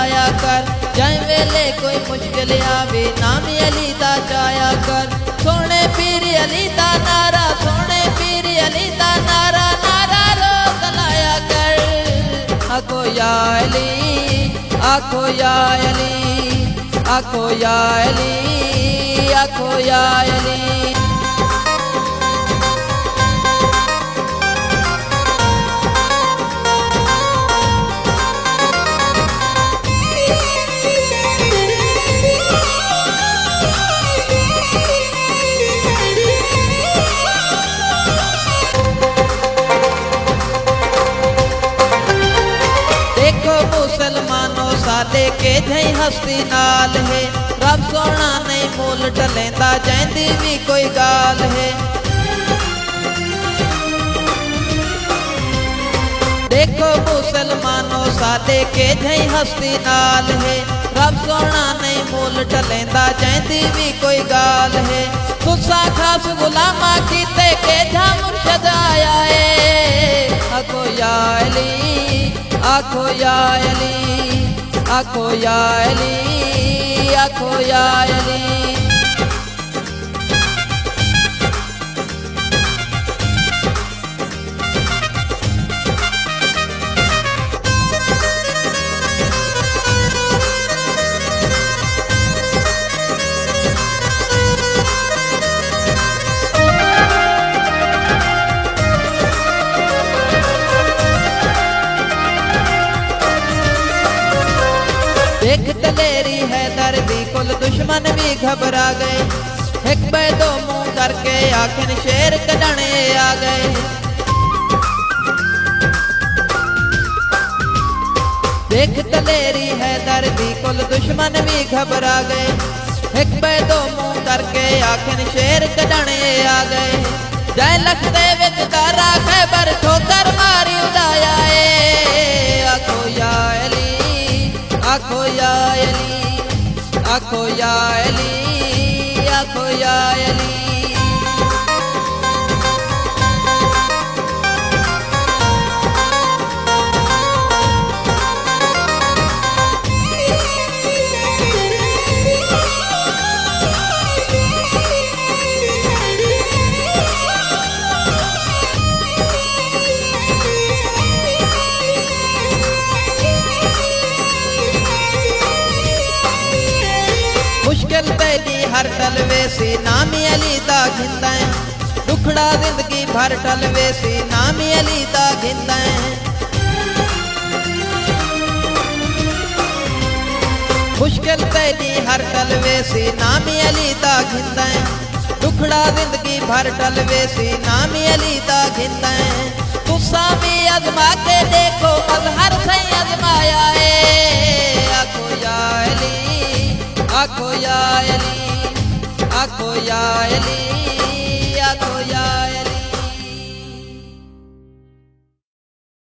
सजाया कर। जै वेले कोई मुश्किल आवे नाम अली दा जाया कर। सोने पीर अली दा नारा, सोने पीर अली दा नारा, नारा रोक लाया कर। आखो या अली, आखो या अली, आखो या अली, आखो या अली। मुसलमानों साडे के जई हस्ती नाल है। रब सोना नहीं मोल टलेंदा जैंदी भी कोई गाल है। देखो मुसलमानों साडे के जई हस्ती नाल है। रब सोना नहीं मोल टलेंदा जैंदी भी कोई गाल है। तुसा खास गुलामा कीते के जा मुर्शद आया है। आखो या अली, आखो या अली, आखो या अली, आखो या अली। देख दलेरी है दर्दी कुल दुश्मन भी घबरा गए। एक बे दो मुंह करके आखिर शेर कढ़ने आ गए। देख दलेरी है दर्दी कुल दुश्मन भी घबरा गए। एक बे दो मुंह करके आखिर शेर कढ़ने आ गए। जय लखते विच तारा खैबर ठोकर मारी उड़ाया है। आखो या अली, आखो या अली, आखो या अली, आखो या अली। मुश्किल तेरी हर टलवे सी नाम अली दा घिंदा है। दुखड़ा जिंदगी भर टलवे सी नाम अली दा घिंदा है। मुश्किल तेरी हर टलवे सी नाम अली दा घिंदा है। दुखड़ा जिंदगी भर टलवे सी नाम अली दा घिंदा है। तुसा भी अजमा के देखो मजहर